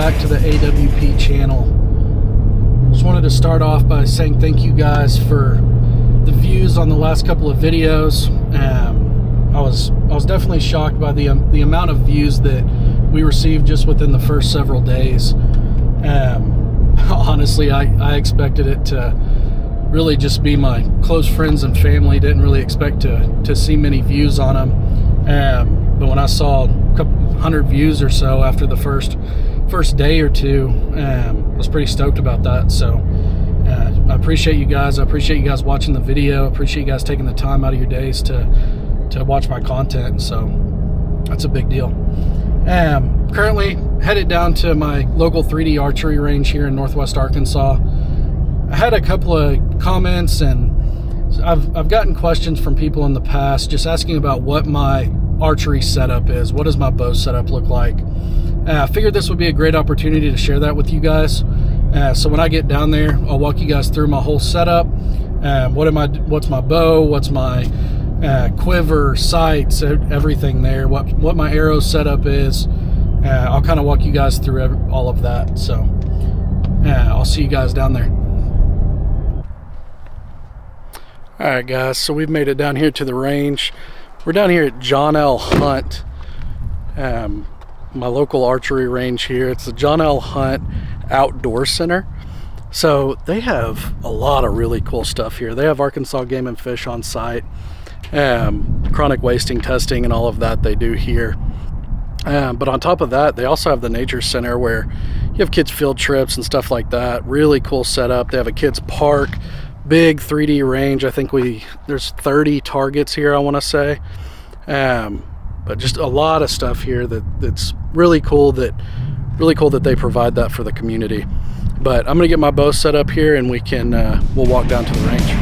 back to the AWP channel. Just wanted to start off by saying thank you guys for the views on the last couple of videos. I was definitely shocked by the amount of views that we received just within the first several days. Honestly, I expected it to really just be my close friends and family. Didn't really expect to see many views on them. But when I saw a couple hundred views or so after the first day or two, I was pretty stoked about that. So I appreciate you guys. I appreciate you guys watching the video. I appreciate you guys taking the time out of your days to watch my content. So that's a big deal. Currently headed down to my local 3D archery range here in Northwest Arkansas. I had a couple of comments, and I've gotten questions from people in the past just asking about what my archery setup is. What does my bow setup look like? I figured this would be a great opportunity to share that with you guys. So when I get down there, I'll walk you guys through my whole setup. What's my bow? What's my quiver, sights, everything there. What my arrow setup is. I'll kind of walk you guys through all of that. So I'll see you guys down there. All right, guys. So we've made it down here to the range. We're down here at John L. Hunt, my local archery range here. It's the John L. Hunt Outdoor Center. So they have a lot of really cool stuff here. They have Arkansas Game and Fish on site, chronic wasting testing and all of that they do here. But on top of that, they also have the Nature Center where you have kids field trips and stuff like that. Really cool setup. They have a kids park, big 3D range. I think there's 30 targets here, I want to say. But just a lot of stuff here that's really cool that they provide that for the community. But I'm gonna get my bow set up here, and we'll walk down to the range.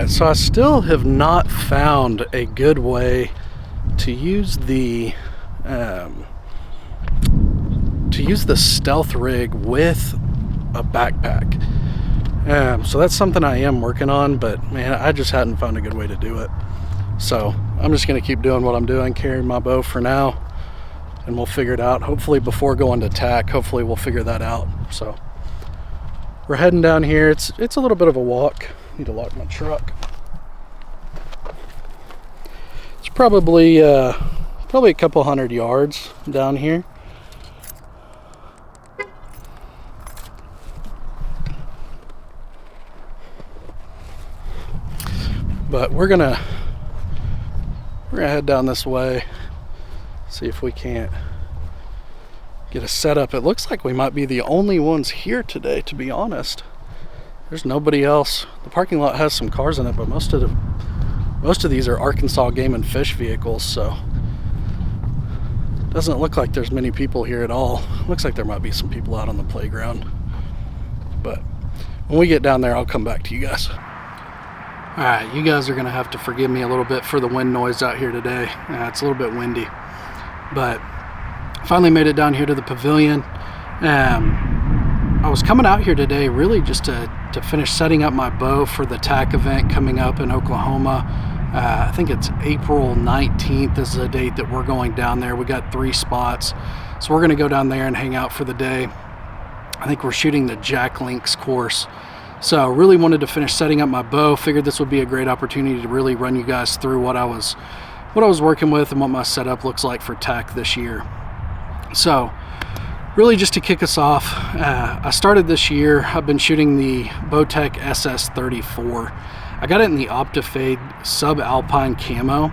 So I still have not found a good way to use the stealth rig with a backpack. So that's something I am working on, but man, I just hadn't found a good way to do it. So I'm just gonna keep doing what I'm doing, carrying my bow for now, and we'll figure it out. Hopefully before going to TAC, hopefully we'll figure that out. So we're heading down here. It's a little bit of a walk. Need to lock my truck. It's probably a couple hundred yards down here. But we're gonna head down this way, see if we can't get a setup. It looks like we might be the only ones here today, to be honest. There's nobody else. The parking lot has some cars in it, but most of these are Arkansas Game and Fish vehicles, so doesn't look like there's many people here at all. Looks like there might be some people out on the playground. But when we get down there, I'll come back to you guys. All right, you guys are gonna have to forgive me a little bit for the wind noise out here today. It's a little bit windy, but finally made it down here to the pavilion. I was coming out here today really just to finish setting up my bow for the TAC event coming up in Oklahoma. I think it's April 19th is the date that we're going down there. We got 3 spots, so we're gonna go down there and hang out for the day. I think we're shooting the Jack Links course. So really wanted to finish setting up my bow. Figured this would be a great opportunity to really run you guys through what I was working with and what my setup looks like for TAC this year. So really just to kick us off, I started this year, I've been shooting the Bowtech SS34. I got it in the Optifade Subalpine Camo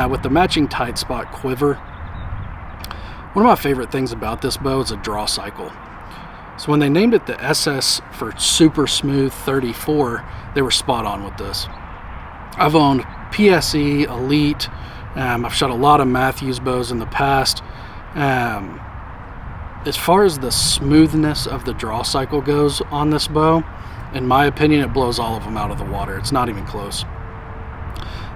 with the matching tight spot quiver. One of my favorite things about this bow is a draw cycle. So when they named it the SS for Super Smooth 34, they were spot on with this. I've owned PSE, Elite. I've shot a lot of Matthews bows in the past. As far as the smoothness of the draw cycle goes on this bow, in my opinion, it blows all of them out of the water. It's not even close.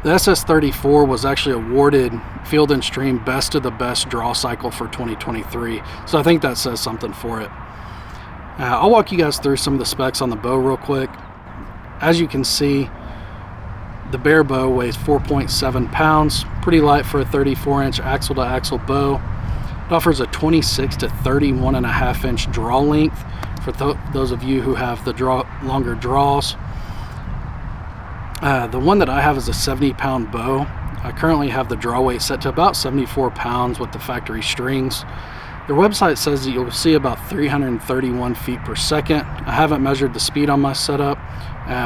The SS34 was actually awarded Field & Stream Best of the Best draw cycle for 2023, so I think that says something for it. I'll walk you guys through some of the specs on the bow real quick. As you can see, the bare bow weighs 4.7 pounds, pretty light for a 34-inch axle-to-axle bow. It offers a 26 to 31.5-inch draw length for those of you who have the longer draws. The one that I have is a 70-pound bow. I currently have the draw weight set to about 74 pounds with the factory strings. Their website says that you'll see about 331 feet per second. I haven't measured the speed on my setup,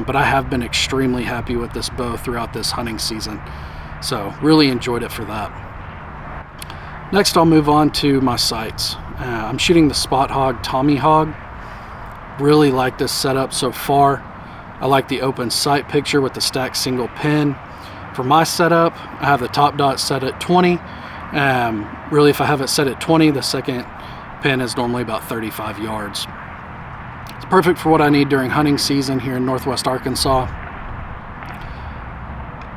but I have been extremely happy with this bow throughout this hunting season. So really enjoyed it for that. Next, I'll move on to my sights. I'm shooting the Spot Hogg Tommy Hog. Really like this setup so far. I like the open sight picture with the stacked single pin. For my setup, I have the top dot set at 20. Really, if I have it set at 20, the second pin is normally about 35 yards. It's perfect for what I need during hunting season here in Northwest Arkansas.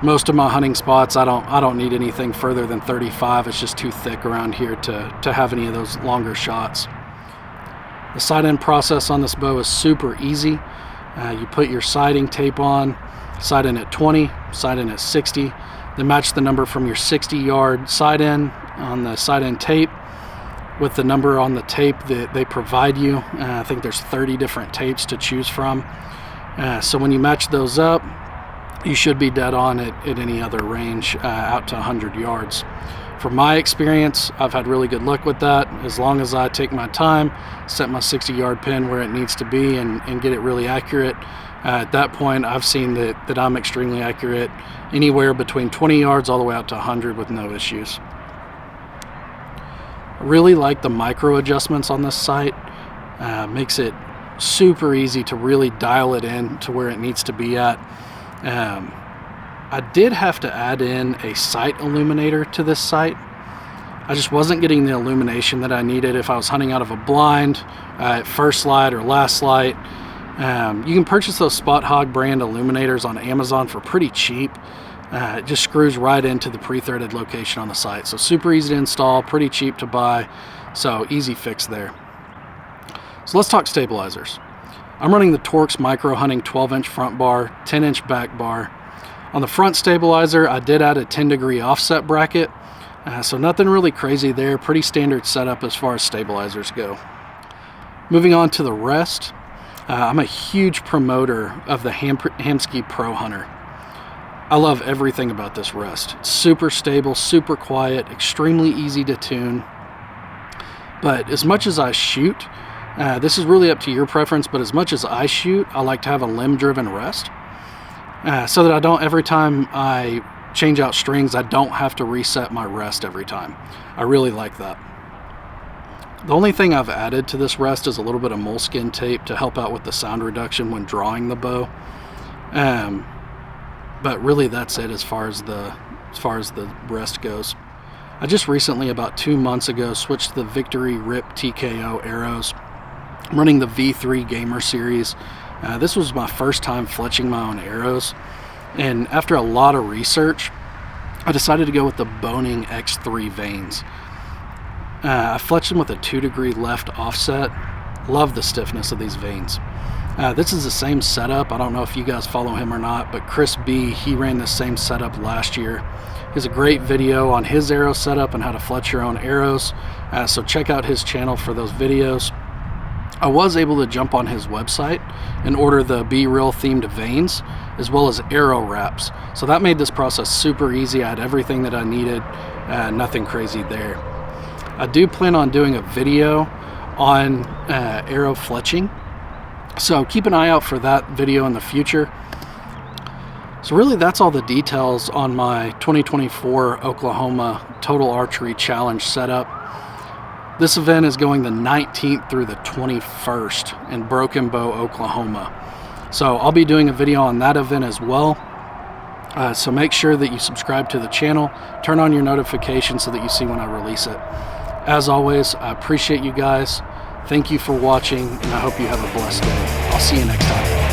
Most of my hunting spots, I don't need anything further than 35. It's just too thick around here to have any of those longer shots. The sight-in process on this bow is super easy. You put your sighting tape on, sight in at 20, sight in at 60, then match the number from your 60-yard sight in on the sight in tape with the number on the tape that they provide you. I think there's 30 different tapes to choose from. So when you match those up, you should be dead on at any other range out to 100 yards. From my experience, I've had really good luck with that. As long as I take my time, set my 60-yard pin where it needs to be and get it really accurate, at that point I've seen that I'm extremely accurate anywhere between 20 yards all the way out to 100 with no issues. I really like the micro adjustments on this sight. Makes it super easy to really dial it in to where it needs to be at. I did have to add in a sight illuminator to this sight. I just wasn't getting the illumination that I needed if I was hunting out of a blind at first light or last light. You can purchase those Spot Hogg brand illuminators on Amazon for pretty cheap. It just screws right into the pre-threaded location on the sight. So super easy to install, pretty cheap to buy, so easy fix there. So let's talk stabilizers. I'm running the Torx Micro Hunting 12-inch front bar, 10-inch back bar. On the front stabilizer, I did add a 10-degree offset bracket, so nothing really crazy there. Pretty standard setup as far as stabilizers go. Moving on to the rest, I'm a huge promoter of the Hamskea Pro Hunter. I love everything about this rest. It's super stable, super quiet, extremely easy to tune. But as much as I shoot, this is really up to your preference, but as much as I shoot, I like to have a limb-driven rest. So that I don't, every time I change out strings, I don't have to reset my rest every time. I really like that. The only thing I've added to this rest is a little bit of moleskin tape to help out with the sound reduction when drawing the bow. But really that's it as far as the rest goes. I just recently, about 2 months ago, switched to the Victory Rip TKO arrows. I'm running the V3 Gamer series. This was my first time fletching my own arrows, and after a lot of research, I decided to go with the Boning X3 vanes. I fletched them with a 2-degree left offset. Love the stiffness of these vanes. This is the same setup. I don't know if you guys follow him or not, but Chris B, he ran the same setup last year. He has a great video on his arrow setup and how to fletch your own arrows, so check out his channel for those videos. I was able to jump on his website and order the Be Real themed vanes as well as arrow wraps. So that made this process super easy. I had everything that I needed, nothing crazy there. I do plan on doing a video on arrow fletching, so keep an eye out for that video in the future. So really that's all the details on my 2024 Oklahoma Total Archery Challenge setup. This event is going the 19th through the 21st in Broken Bow, Oklahoma. So I'll be doing a video on that event as well. So make sure that you subscribe to the channel, turn on your notifications so that you see when I release it. As always, I appreciate you guys. Thank you for watching, and I hope you have a blessed day. I'll see you next time.